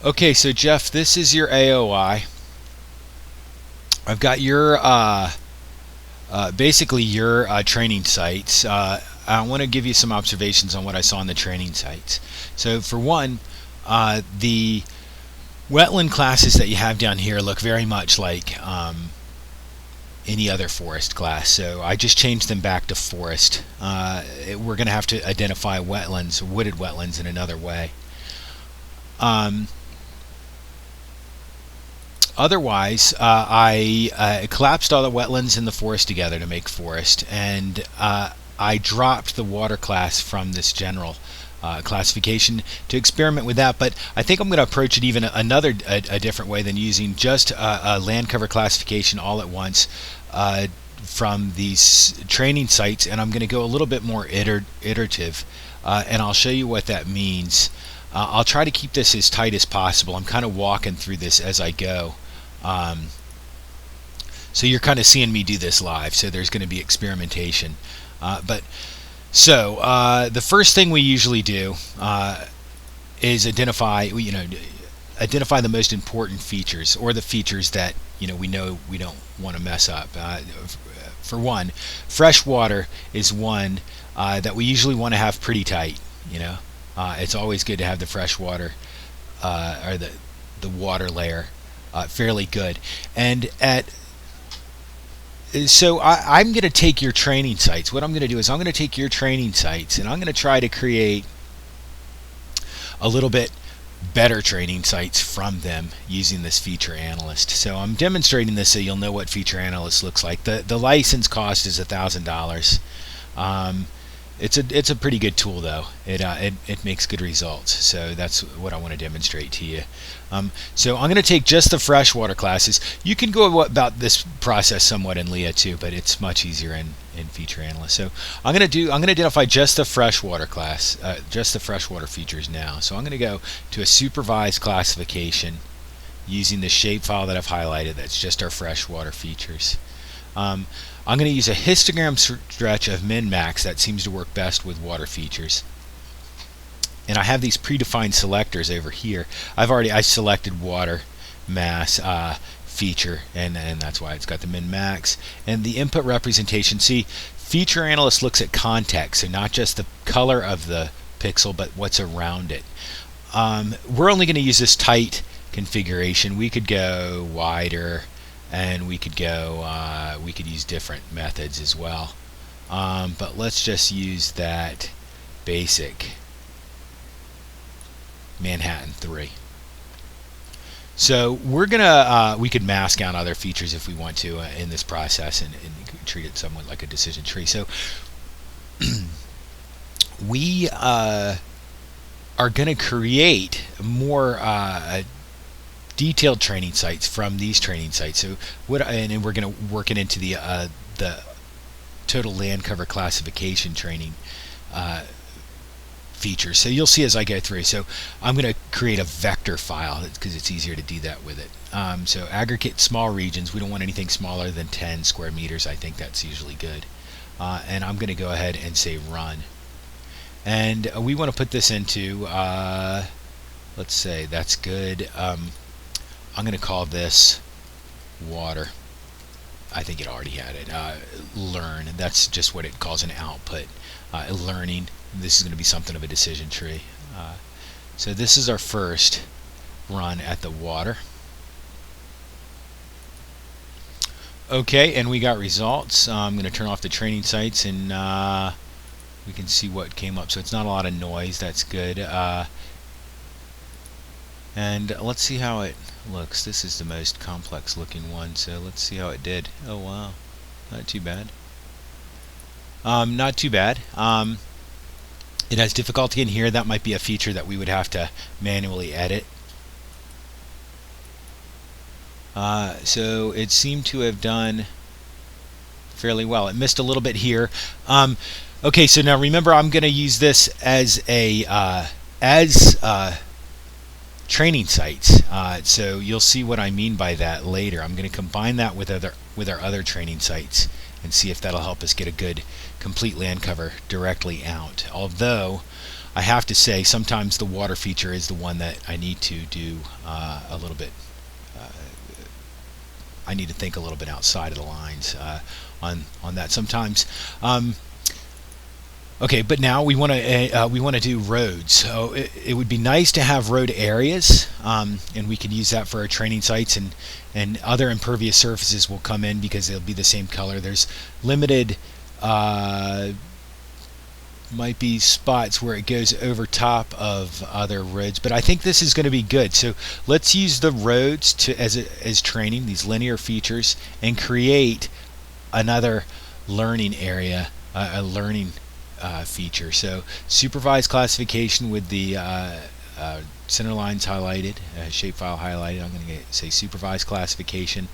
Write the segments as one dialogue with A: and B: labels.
A: Okay, so Jeff, this is your AOI. I've got your basically your training sites. I want to give you some observations on what I saw in the training sites. So for one, the wetland classes that you have down here look very much like any other forest class. So I just changed them back to forest. We're going to have to identify wetlands, wooded wetlands, in another way. Otherwise, I collapsed all the wetlands and the forest together to make forest, and I dropped the water class from this general classification to experiment with that. But I think I'm going to approach it even a different way than using just a land cover classification all at once from these training sites, and I'm going to go a little bit more iterative, and I'll show you what that means. I'll try to keep this as tight as possible. I'm kind of walking through this as I go. So you're kind of seeing me do this live, so there's going to be experimentation. The first thing we usually do is identify the most important features, or the features that we know we don't want to mess up. For one, fresh water is one that we usually want to have pretty tight. It's always good to have the fresh water or the water layer fairly good. And I'm going to take your training sites. What I'm going to do is I'm going to take your training sites and I'm going to try to create a little bit better training sites from them using this Feature Analyst. So I'm demonstrating this so you'll know what Feature Analyst looks like. The license cost is $1,000. It's a pretty good tool though. It makes good results. So that's what I want to demonstrate to you. So I'm going to take just the freshwater classes. You can go about this process somewhat in Leah too, but it's much easier in Feature Analyst. So I'm going to identify just the freshwater class, just the freshwater features now. So I'm going to go to a supervised classification using the shapefile that I've highlighted. That's just our freshwater features. I'm going to use a histogram stretch of min-max. That seems to work best with water features. And I have these predefined selectors over here. I selected water mass feature, and that's why it's got the min-max. And the input representation, see, Feature Analyst looks at context, so not just the color of the pixel, but what's around it. We're only going to use this tight configuration. We could go wider, and we could use different methods as well, but let's just use that basic Manhattan 3. So we're gonna we could mask out other features if we want to in this process, and treat it somewhat like a decision tree. So we are going to create more detailed training sites from these training sites. So and we're going to work it into the total land cover classification training features. So you'll see as I go through. So I'm going to create a vector file because it's easier to do that with it. So aggregate small regions. We don't want anything smaller than 10 square meters. I think that's usually good. And I'm going to go ahead and say run. And we want to put this into, let's say that's good. I'm going to call this water. I think it already had it. Learn. That's just what it calls an output. Learning. This is going to be something of a decision tree. So this is our first run at the water. Okay, and we got results. I'm going to turn off the training sites, and we can see what came up. So it's not a lot of noise. That's good. And let's see how it looks. This is the most complex looking one, so let's see how it did. Oh wow, not too bad. Not too bad. It has difficulty in here. That might be a feature that we would have to manually edit. So it seemed to have done fairly well. It missed a little bit here. Okay, so now remember, I'm going to use this as a training sites. So you'll see what I mean by that later. I'm going to combine that with our other training sites and see if that'll help us get a good complete land cover directly out. Although I have to say sometimes the water feature is the one that I need to do a little bit. I need to think a little bit outside of the lines on that sometimes. Okay, but now we want to do roads. So it would be nice to have road areas, and we can use that for our training sites, and other impervious surfaces will come in because they'll be the same color. There's limited might be spots where it goes over top of other roads, but I think this is going to be good. So let's use the roads as training, these linear features, and create another learning area, a learning feature. So supervised classification with the center lines highlighted, shapefile highlighted. I'm going to say supervised classification,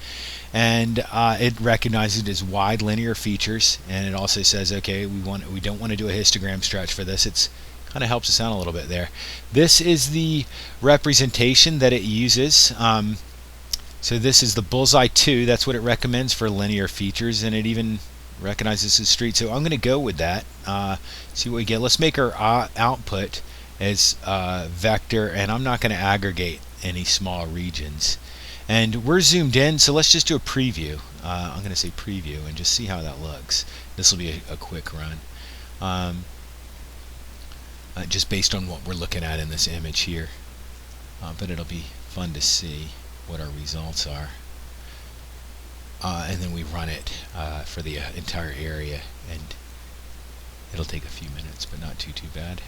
A: and it recognizes it as wide linear features, and it also says, okay, we don't want to do a histogram stretch for this. It's kind of helps us out a little bit there. This is the representation that it uses. So this is the bullseye 2. That's what it recommends for linear features, and it even recognizes the street. So I'm going to go with that. See what we get. Let's make our output as vector, and I'm not going to aggregate any small regions. And we're zoomed in, so let's just do a preview. I'm going to say preview and just see how that looks. This will be a quick run, just based on what we're looking at in this image here. But it'll be fun to see what our results are. And then we run it for the entire area, and it'll take a few minutes, but not too bad.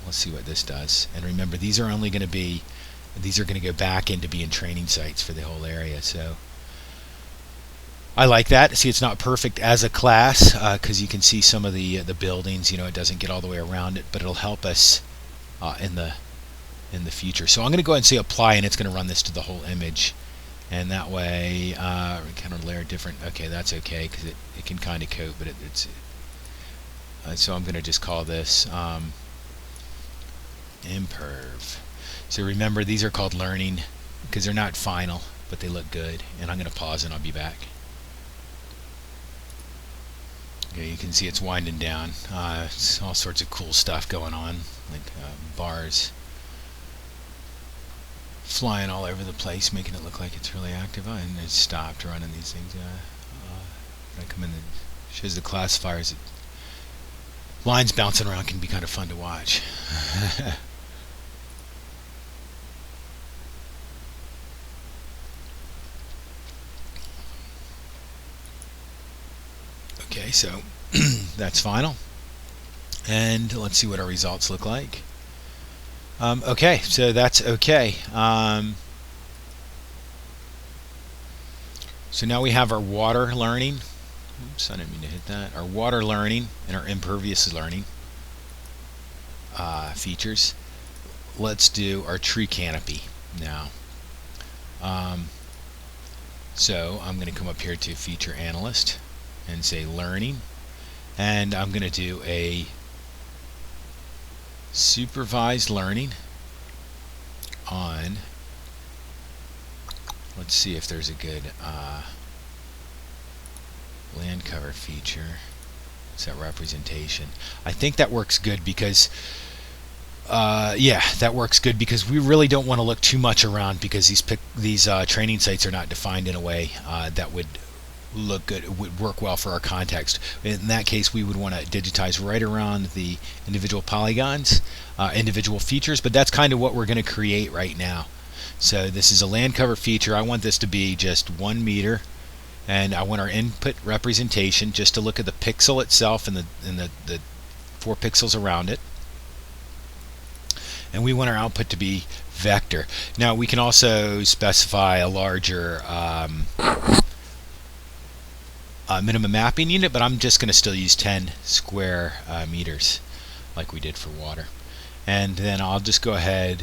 A: Let's see what this does. And remember, these are only going to be, these are going to go back into being training sites for the whole area. So I like that. See, it's not perfect as a class because you can see some of the buildings. You know, it doesn't get all the way around it, but it'll help us in the future. So I'm going to go ahead and say apply, and it's going to run this to the whole image. And that way, we kind of layer different. Okay, that's okay because it can kind of cope, but it's. So I'm going to just call this imperv. So remember, these are called learning because they're not final, but they look good. And I'm going to pause, and I'll be back. Okay, you can see it's winding down. It's all sorts of cool stuff going on, like bars flying all over the place, making it look like it's really active. And it stopped running these things. When I come in, it shows the classifiers. Lines bouncing around can be kind of fun to watch. Okay, so that's final. And let's see what our results look like. Okay, so that's okay. So now we have our water learning. Oops, I didn't mean to hit that. Our water learning and our impervious learning features. Let's do our tree canopy now. So I'm going to come up here to Feature Analyst and say learning, and I'm going to do a supervised learning on, let's see if there's a good land cover feature. It's that representation. I think that works good because yeah, that works good because we really don't want to look too much around because these training sites are not defined in a way that would look good, it would work well for our context. In that case, we would want to digitize right around the individual polygons, individual features, but that's kind of what we're going to create right now. So this is a land cover feature. I want this to be just 1 meter, and I want our input representation just to look at the pixel itself and the 4 pixels around it. And we want our output to be vector. Now we can also specify a larger minimum mapping unit, but I'm just going to still use 10 square meters like we did for water. And then I'll just go ahead,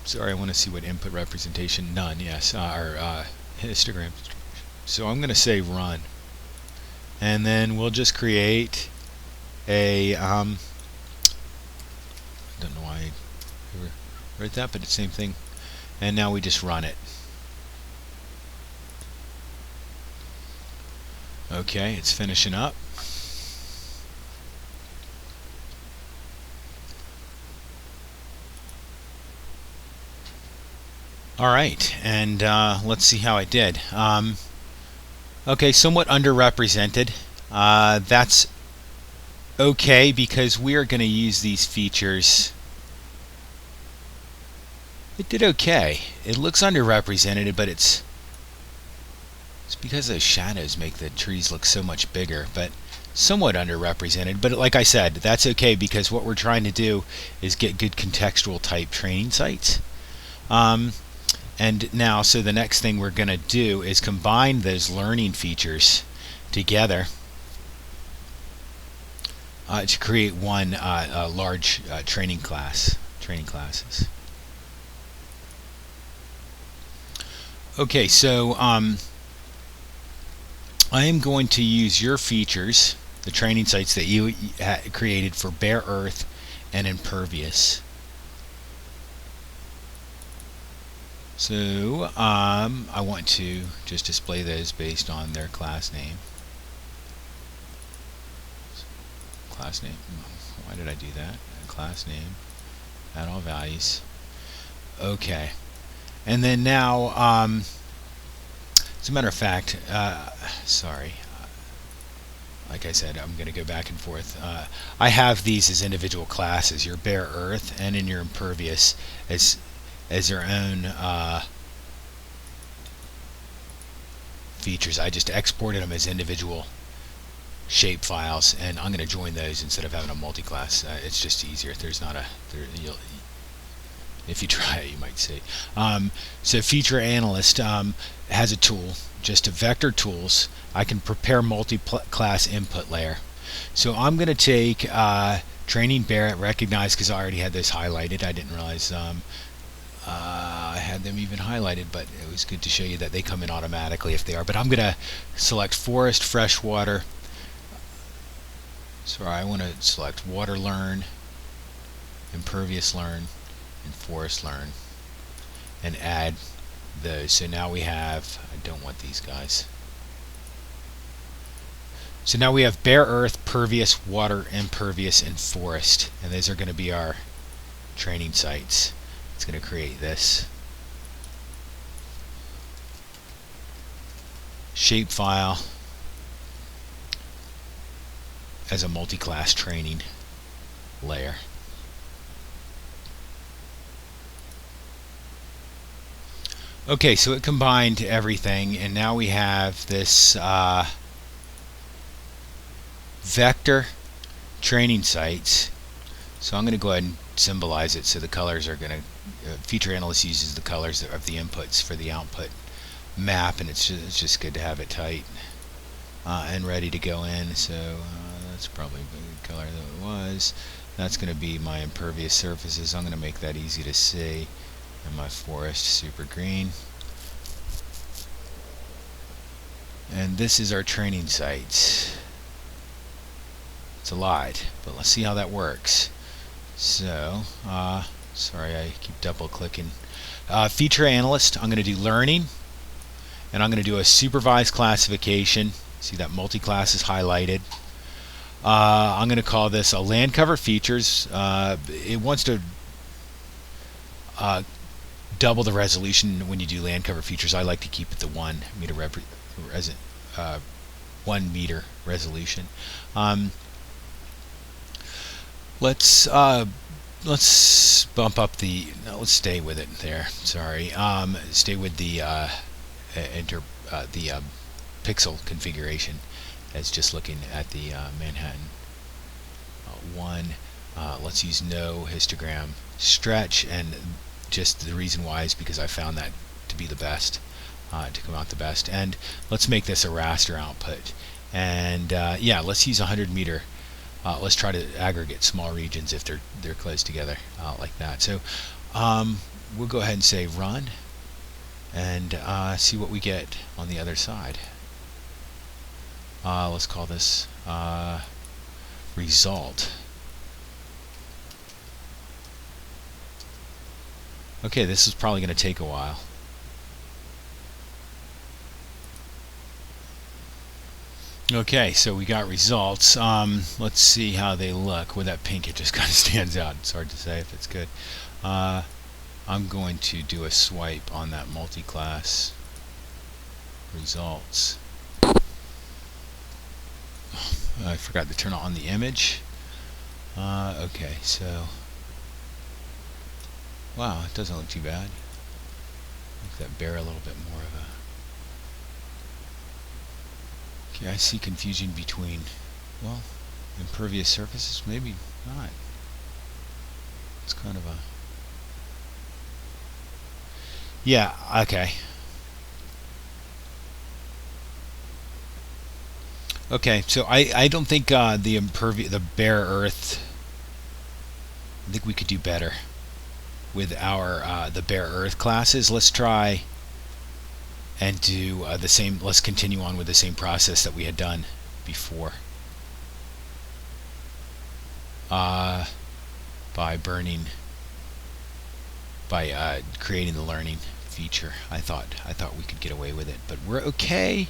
A: sorry, I want to see what input representation, none, yes, or histogram. So I'm going to say run, and then we'll just create a I don't know why I wrote that, but it's the same thing. And now we just run it. Okay, it's finishing up. Alright, and let's see how I did. Okay, somewhat underrepresented. That's okay because we are going to use these features. It did okay. It looks underrepresented, but it's because those shadows make the trees look so much bigger, but somewhat underrepresented. But like I said, that's okay because what we're trying to do is get good contextual type training sites. And now, so the next thing we're going to do is combine those learning features together to create one large training classes. Okay, so I am going to use your features, the training sites that you created for bare earth and impervious. So I want to just display those based on their class name. Class name. Why did I do that? Class name. Add all values. Okay. And then now, as a matter of fact, sorry. Like I said, I'm going to go back and forth. I have these as individual classes. Your bare earth and in your impervious as their own features. I just exported them as individual shape files, and I'm going to join those instead of having a multi-class. It's just easier. There's not a if you try it, you might see. So Feature Analyst has a tool, just a vector tools. I can prepare multi-class input layer. So I'm going to take training bare recognize because I already had those highlighted. I didn't realize I had them even highlighted, but it was good to show you that they come in automatically if they are. But I'm going to select forest, freshwater. Sorry, I want to select water learn, impervious learn, and forest learn, and add those. So now we have, I don't want these guys. So now we have bare earth, pervious, water, impervious, and forest, and those are going to be our training sites. It's going to create this shapefile as a multi-class training layer. Okay, so it combined everything, and now we have this vector training sites. So I'm going to go ahead and symbolize it so the colors are going to Feature Analyst uses the colors of the inputs for the output map, and it's just good to have it tight and ready to go in. So that's probably the color that it was. That's going to be my impervious surfaces. I'm going to make that easy to see, and my forest super green. And this is our training sites. It's a lot, but let's see how that works. So sorry, I keep double clicking. Feature Analyst, I'm going to do learning, and I'm going to do a supervised classification. See that multi-class is highlighted. I'm going to call this a land cover features. It wants to double the resolution when you do land cover features. I like to keep it the 1 meter resolution. Let's bump up the. No, let's stay with it there. Sorry. Stay with the pixel configuration as just looking at the Manhattan one. Let's use no histogram stretch, and just the reason why is because I found that to be the best, to come out the best. And let's make this a raster output. And yeah, let's use 100 meter. Let's try to aggregate small regions if they're close together like that. So we'll go ahead and say run, and see what we get on the other side. Let's call this result. Okay, this is probably going to take a while. Okay, so we got results. Let's see how they look. With that pink, it just kind of stands out. It's hard to say if it's good. I'm going to do a swipe on that multi-class results. I forgot to turn on the image. Okay, so wow, it doesn't look too bad. Make that bear a little bit more of a... Okay, I see confusion between, well, impervious surfaces, maybe not. It's kind of a... Yeah, okay. Okay, so I don't think the bare earth, I think we could do better with our the bare earth classes. Let's try and do the same. Let's continue on with the same process that we had done before, by creating the learning feature. I thought we could get away with it, but we're okay.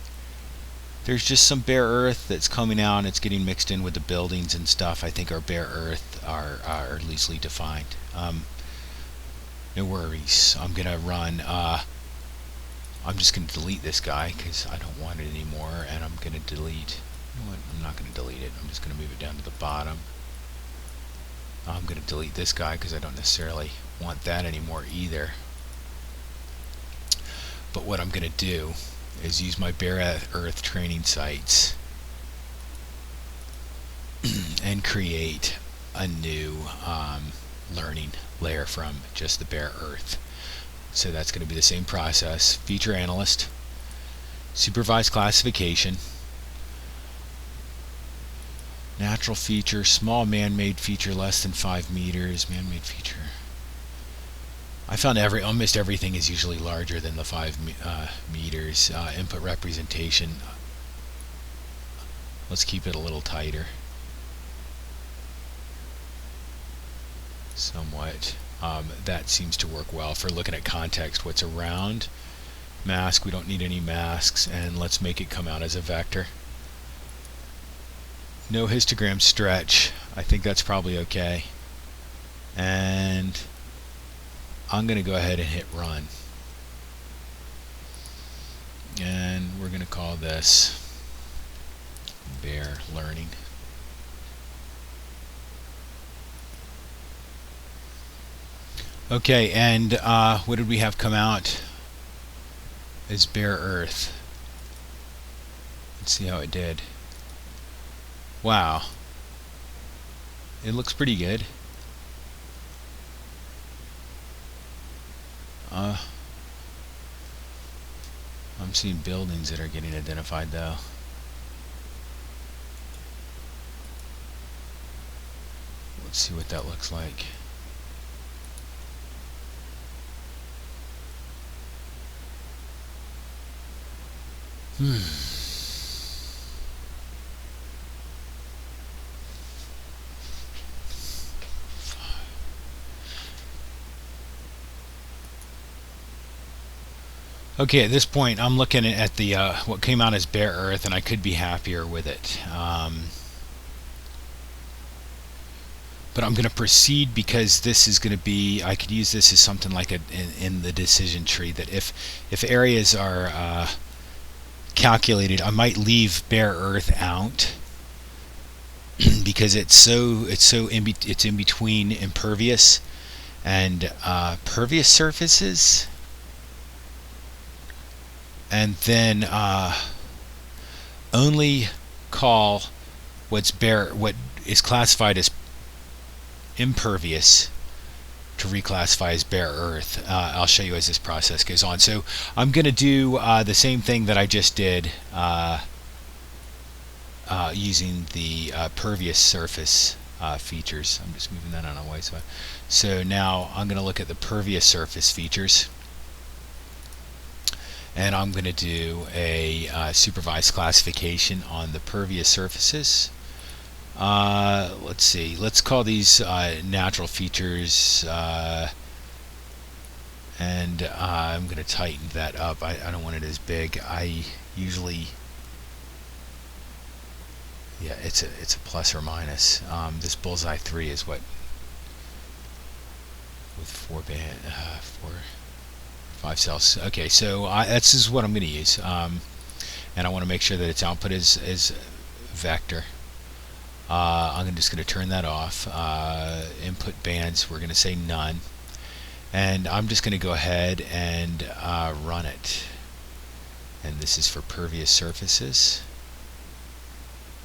A: There's just some bare earth that's coming out. It's getting mixed in with the buildings and stuff. I think our bare earth are loosely defined. No worries. I'm gonna run. I'm just gonna delete this guy because I don't want it anymore, and I'm gonna delete. You know what? I'm not gonna delete it. I'm just gonna move it down to the bottom. I'm gonna delete this guy because I don't necessarily want that anymore either. But what I'm gonna do is use my bare earth training sites and create a new learning layer from just the bare earth. So that's going to be the same process. Feature Analyst, supervised classification, natural feature, small man-made feature less than 5 meters, man-made feature. I found almost everything is usually larger than the 5 meters. Input representation, let's keep it a little tighter. Somewhat. That seems to work well for looking at context, what's around. Mask, we don't need any masks, and let's make it come out as a vector. No histogram stretch, I think that's probably okay. And I'm going to go ahead and hit run. And we're going to call this bare learning. Okay, and what did we have come out as bare earth? Let's see how it did. Wow. It looks pretty good. I'm seeing buildings that are getting identified though. Let's see what that looks like. Okay, at this point I'm looking at the what came out as bare earth, and I could be happier with it. But I'm going to proceed because this is going to be, I could use this as something like in the decision tree, that if areas are calculated, I might leave bare earth out because it's in between impervious and pervious surfaces, and then only call what is classified as impervious to reclassify as bare earth. I'll show you as this process goes on. So I'm going to do the same thing that I just did using the pervious surface features. I'm just moving that on a way. So now I'm going to look at the pervious surface features, and I'm going to do a supervised classification on the pervious surfaces. Let's see, let's call these natural features, and I'm going to tighten that up. I don't want it as big. I usually, yeah, it's a plus or minus. This bullseye 3 is what with 5 cells. Okay, so this is what I'm going to use, and I want to make sure that its output is vector. I'm just going to turn that off. Input bands, we're going to say none, and I'm just going to go ahead and run it. And this is for pervious surfaces,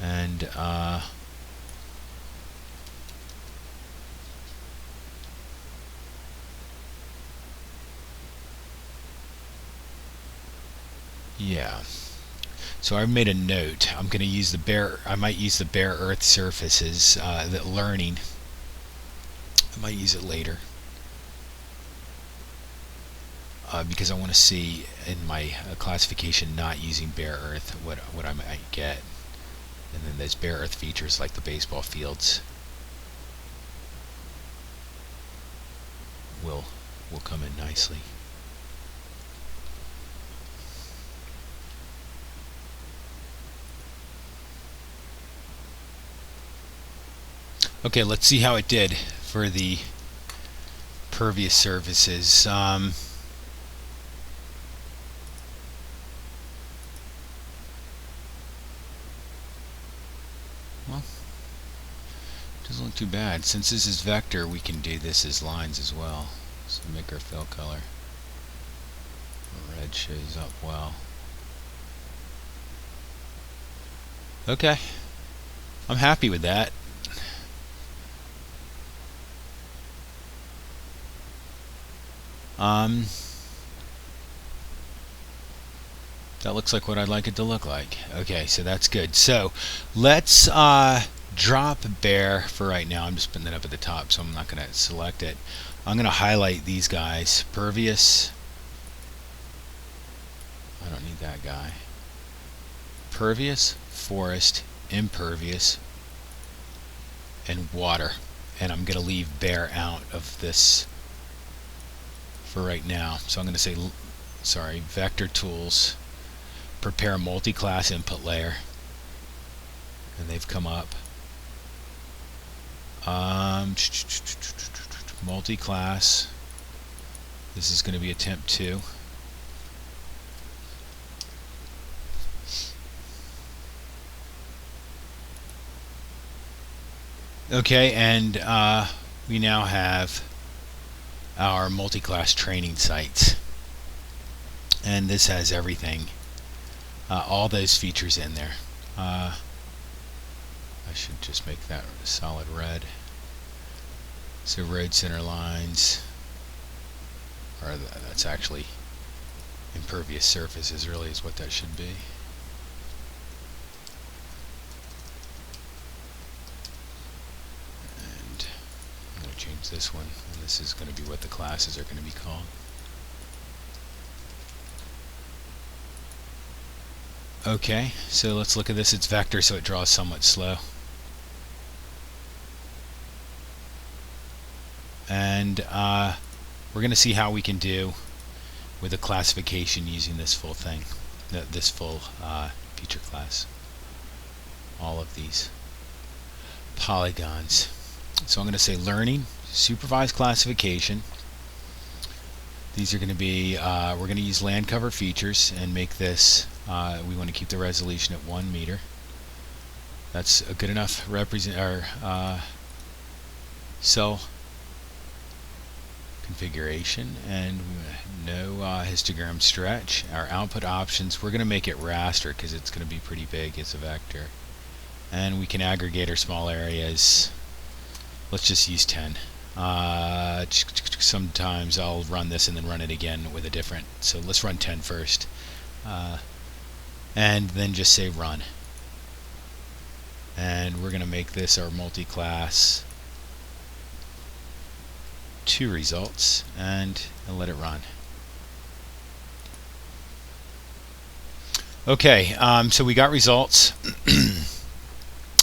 A: and yeah. So I've made a note. I'm going to use I might use the bare earth surfaces, that learning. I might use it later. Because I want to see in my classification not using bare earth what I might get. And then there's bare earth features like the baseball fields will come in nicely. Okay, let's see how it did for the pervious surfaces. Well, doesn't look too bad. Since this is vector, we can do this as lines as well. So make our fill color. Red shows up well. Okay, I'm happy with that. That looks like what I'd like it to look like. Okay, so that's good. So let's drop bare for right now. I'm just putting that up at the top, so I'm not going to select it. I'm going to highlight these guys. Pervious. I don't need that guy. Pervious, forest, impervious, and water. And I'm going to leave bare out of this for right now. So I'm going to say, sorry, vector tools, prepare multi-class input layer, and they've come up. Multi-class, this is going to be attempt 2. Okay, and we now have our multi-class training sites, and this has everything, all those features in there. I should just make that solid red. So road center lines, or that's actually impervious surfaces really is what that should be. And I'm going to change this one, and this is going to be what the classes are going to be called. Okay, so let's look at this. It's vector, so it draws somewhat slow. And we're going to see how we can do with a classification using this full thing, this full feature class. All of these polygons. So I'm going to say learning, supervised classification. These are going to be, we're going to use land cover features and make this, we want to keep the resolution at 1 meter. That's a good enough cell configuration, and no histogram stretch. Our output options, we're going to make it raster because it's going to be pretty big. It's a vector. And we can aggregate our small areas. Let's just use 10. Sometimes I'll run this and then run it again with a different. So let's run 10 first. And then just say run. And we're going to make this our multi-class 2 results, and let it run. Okay, so we got results.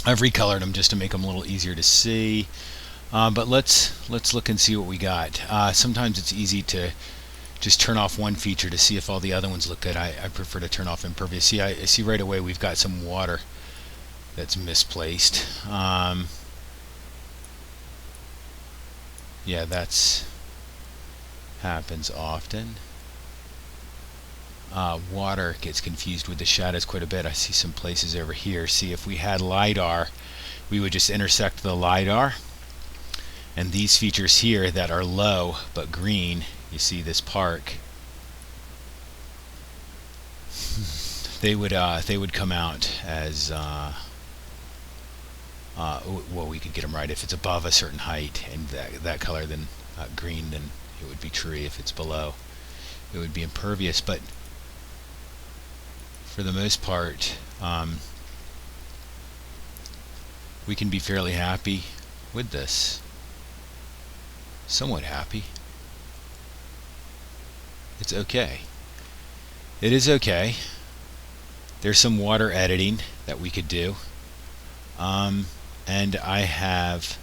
A: I've recolored them just to make them a little easier to see. But let's look and see what we got. Sometimes it's easy to just turn off one feature to see if all the other ones look good. I prefer to turn off impervious. See, I see right away we've got some water that's misplaced. Yeah, that's happens often. Water gets confused with the shadows quite a bit. I see some places over here. See, if we had LiDAR, we would just intersect the LiDAR, and these features here that are low but green, you see this park, they would come out as well, we could get them right if it's above a certain height and that color, then green, then it would be tree. If it's below, it would be impervious. But for the most part, we can be fairly happy with this. Somewhat happy. It's okay. It is okay. There's some water editing that we could do. And I have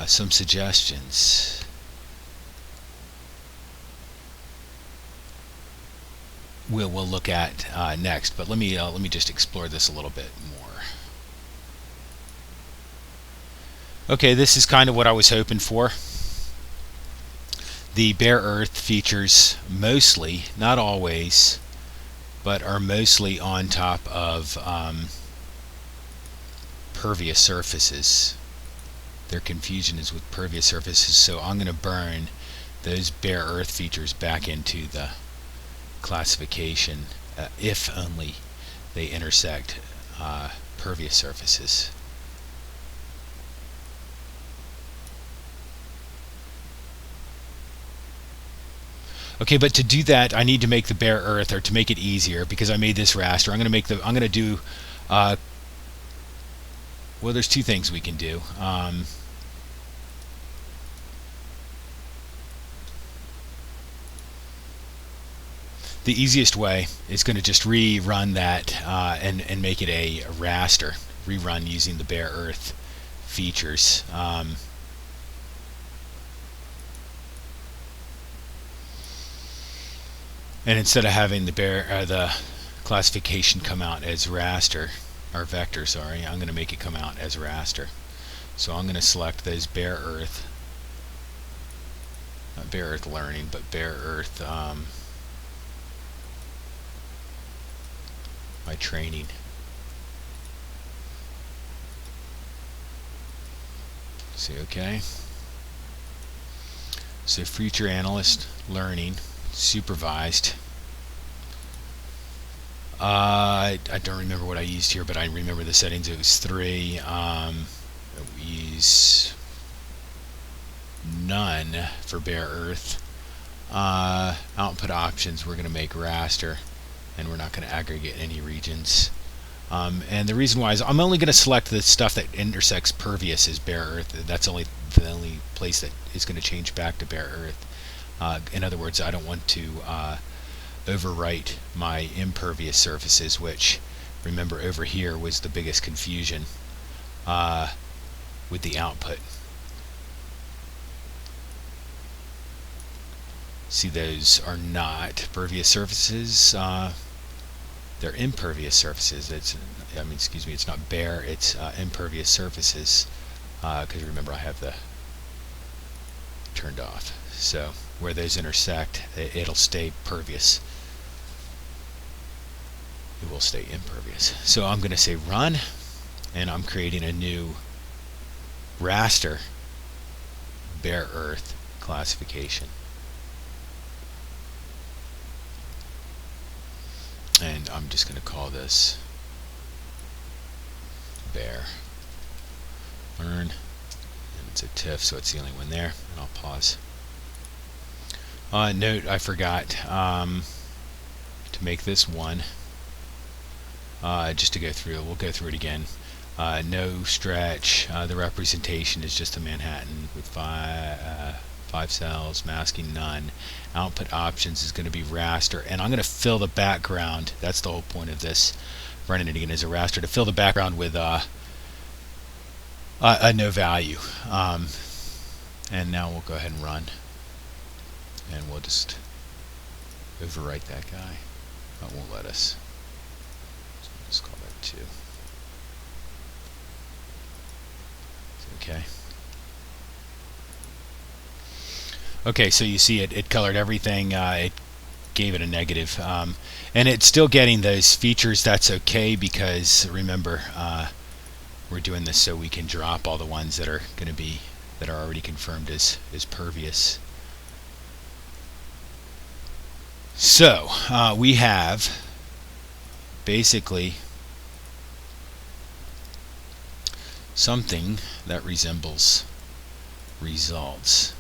A: some suggestions. We'll look at next, but let me just explore this a little bit more. Okay, this is kind of what I was hoping for. The bare earth features mostly, not always, but are mostly on top of pervious surfaces. Their confusion is with pervious surfaces, so I'm going to burn those bare earth features back into the classification if only they intersect pervious surfaces. Okay, but to do that, I need to make the bare earth, or to make it easier, because I made this raster. I'm going to do well, there's two things we can do. The easiest way is going to just rerun that and make it a raster. Rerun using the bare earth features. And instead of having the classification come out as raster, or vector, sorry, I'm going to make it come out as raster. So I'm going to select those bare earth, not bare earth learning, but bare earth my training. See, okay. So Feature Analyst learning supervised. I don't remember what I used here, but I remember the settings. It was 3. We use none for bare earth. Output options, we're going to make raster, and we're not going to aggregate any regions. And the reason why is I'm only going to select the stuff that intersects pervious as bare earth. That's the only place that is going to change back to bare earth. In other words, I don't want to overwrite my impervious surfaces, which, remember, over here was the biggest confusion with the output. See, those are not pervious surfaces. They're impervious surfaces. It's not bare, it's impervious surfaces, because remember, I have the turned off. So where those intersect, it'll stay pervious. It will stay impervious. So I'm going to say run, and I'm creating a new raster bare earth classification. And I'm just going to call this bare learn, and it's a TIFF, so it's the only one there, and I'll pause. Note, I forgot to make this one, just to go through. We'll go through it again. No stretch. The representation is just a Manhattan with five cells, masking none. Output options is going to be raster, and I'm going to fill the background. That's the whole point of this. Running it again as a raster, to fill the background with a no value. And now we'll go ahead and run, and we'll just overwrite that guy. That won't let us. So we'll just call that 2. Okay. Okay, so you see it colored everything. It gave it a negative, and it's still getting those features. That's okay, because remember, we're doing this so we can drop all the ones that are going to be that are already confirmed as pervious. So we have basically something that resembles results.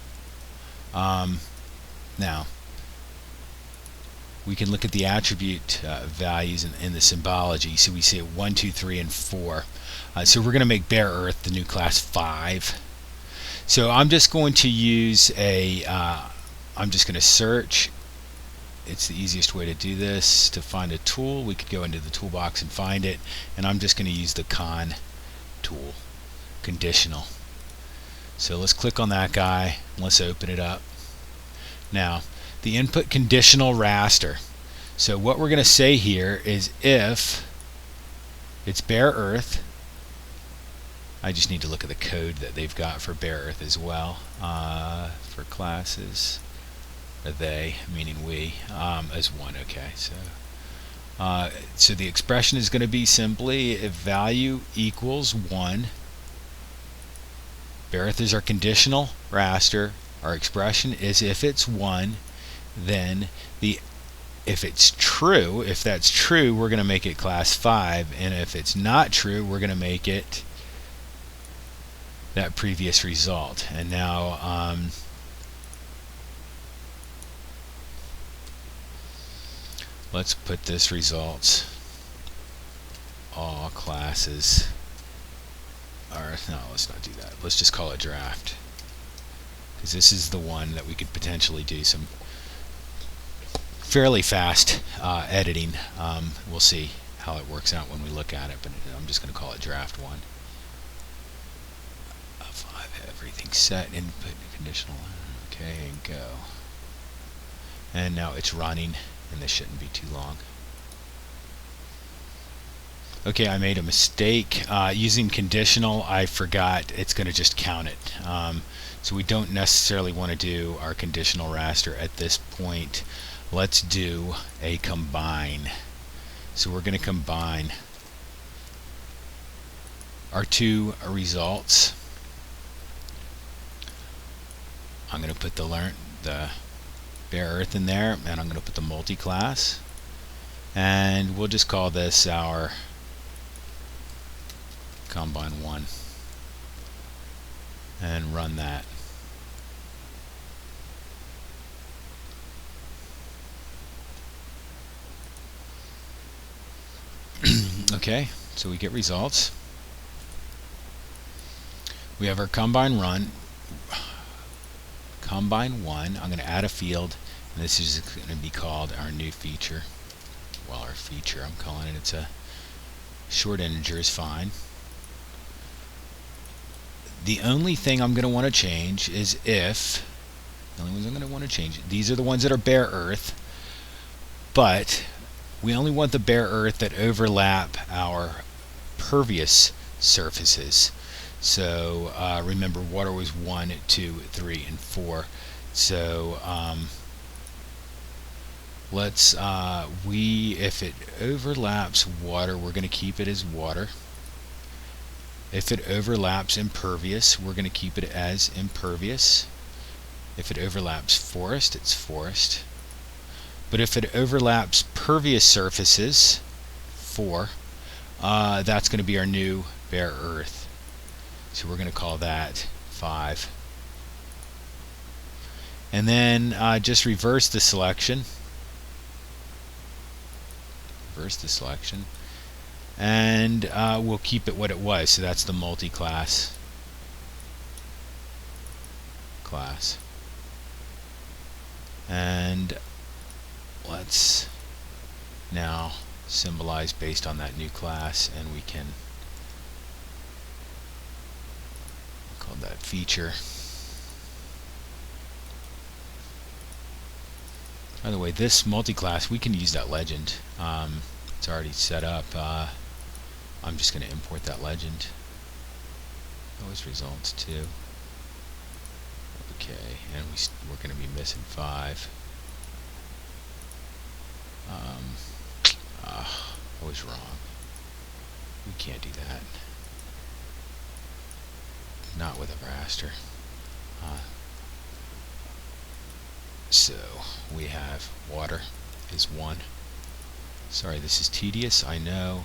A: Now we can look at the attribute values in the symbology. So we say 1, 2, 3, and 4. So we're going to make bare earth the new class 5. So I'm just going to use I'm just going to search. It's the easiest way to do this. To find a tool, we could go into the toolbox and find it, and I'm just going to use the con tool, conditional. So let's click on that guy and let's open it up. Now the input conditional raster. So what we're going to say here is if it's bare earth, I just need to look at the code that they've got for bare earth as well, for classes, or they, meaning we, as 1. Okay, so the expression is going to be simply if value equals 1. Bare earth is our conditional raster. Our expression is if it's 1, then if it's true, if that's true, we're going to make it class 5, and if it's not true, we're going to make it that previous result. And now let's put this results all classes, or no, let's not do that. Let's just call it draft, because this is the one that we could potentially do some fairly fast editing. We'll see how it works out when we look at it, but I'm just going to call it draft 1. 5, everything set, input conditional, okay, and go. And now it's running, and this shouldn't be too long. Okay, I made a mistake. Using conditional, I forgot it's going to just count it. So we don't necessarily want to do our conditional raster at this point. Let's do a combine. So we're going to combine our two results. I'm going to put the bare earth in there, and I'm going to put the multi-class, and we'll just call this our combine 1 and run that. Okay, so we get results. We have our combine run, combine 1. I'm going to add a field, and this is going to be called our new feature. Well, our feature, I'm calling it. It's a short integer is fine. The only thing I'm going to want to change is if, the only ones I'm going to want to change, these are the ones that are bare earth, but we only want the bare earth that overlap our pervious surfaces. So remember, water was 1, 2, 3, and 4. So let's if it overlaps water, we're going to keep it as water. If it overlaps impervious, we're going to keep it as impervious. If it overlaps forest, it's forest. But if it overlaps pervious surfaces, 4, that's going to be our new bare earth. So we're going to call that 5. And then just reverse the selection. Reverse the selection. And we'll keep it what it was. So that's the multi-class class. And let's now symbolize based on that new class, and we can call that feature. By the way, this multi-class, we can use that legend. It's already set up. I'm just going to import that legend. Those results too. Okay, and we're going to be missing 5. I was wrong. We can't do that. Not with a raster. So we have water is 1. Sorry, this is tedious, I know.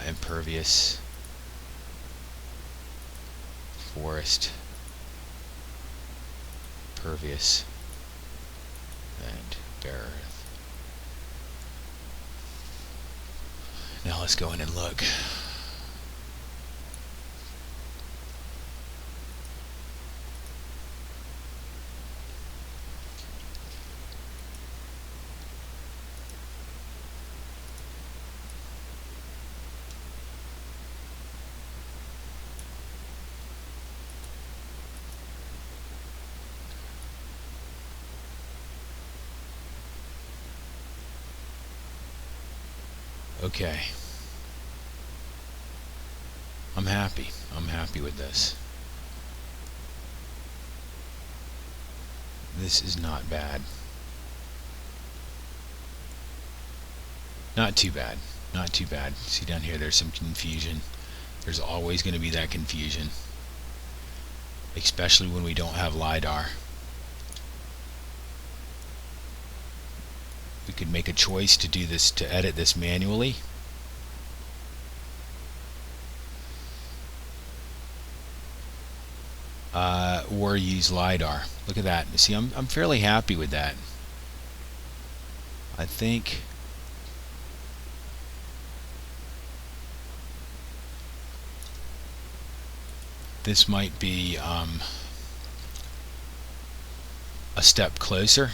A: Impervious, forest, pervious, and bare earth. Now let's go in and look. Okay. I'm happy. I'm happy with this. This is not bad. Not too bad. Not too bad. See down here, there's some confusion. There's always going to be that confusion, especially when we don't have LiDAR. We could make a choice to do this, to edit this manually. Or use LiDAR. Look at that. See, I'm fairly happy with that. I think this might be a step closer.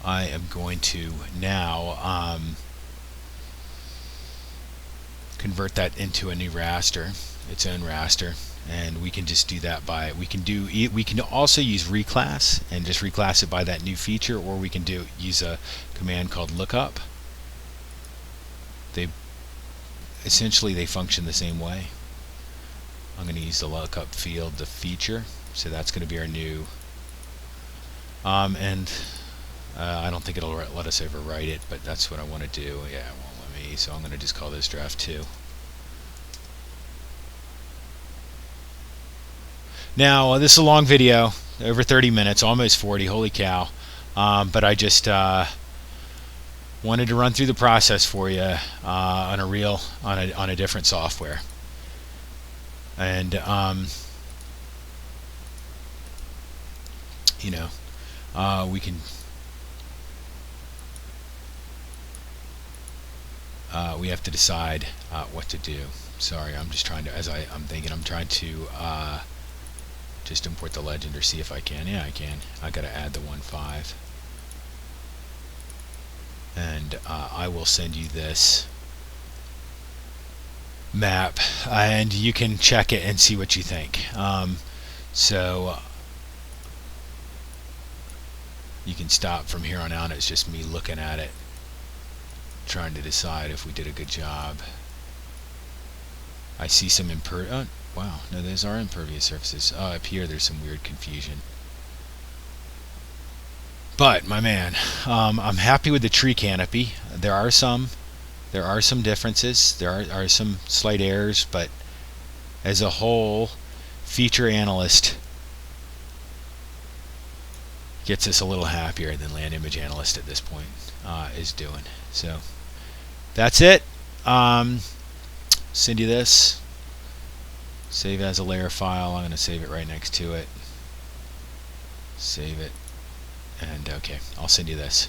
A: I am going to now convert that into a new raster, its own raster, and we can just do that by, we can also use reclass and just reclass it by that new feature, or we can use a command called lookup. Essentially they function the same way. I'm going to use the lookup field, the feature, so that's going to be our new and I don't think it'll let us overwrite it, but that's what I want to do. Yeah, it won't let me, so I'm going to just call this draft 2. Now, this is a long video, over 30 minutes, almost 40, holy cow. But I just wanted to run through the process for you on a different software. And, you know, we can... we have to decide what to do. Sorry, I'm just trying to, I'm trying to just import the legend or see if I can. Yeah, I can. I gotta add the 1.5. And I will send you this map, and you can check it and see what you think. So you can stop from here on out. It's just me looking at it, trying to decide if we did a good job. I see some wow, no, those are impervious surfaces. Up here there's some weird confusion. But my man, I'm happy with the tree canopy. There are some differences. There are some slight errors, but as a whole, Feature Analyst gets us a little happier than Land Image Analyst at this point is doing. So that's it. Send you this. Save as a layer file. I'm going to save it right next to it. Save it. And okay, I'll send you this.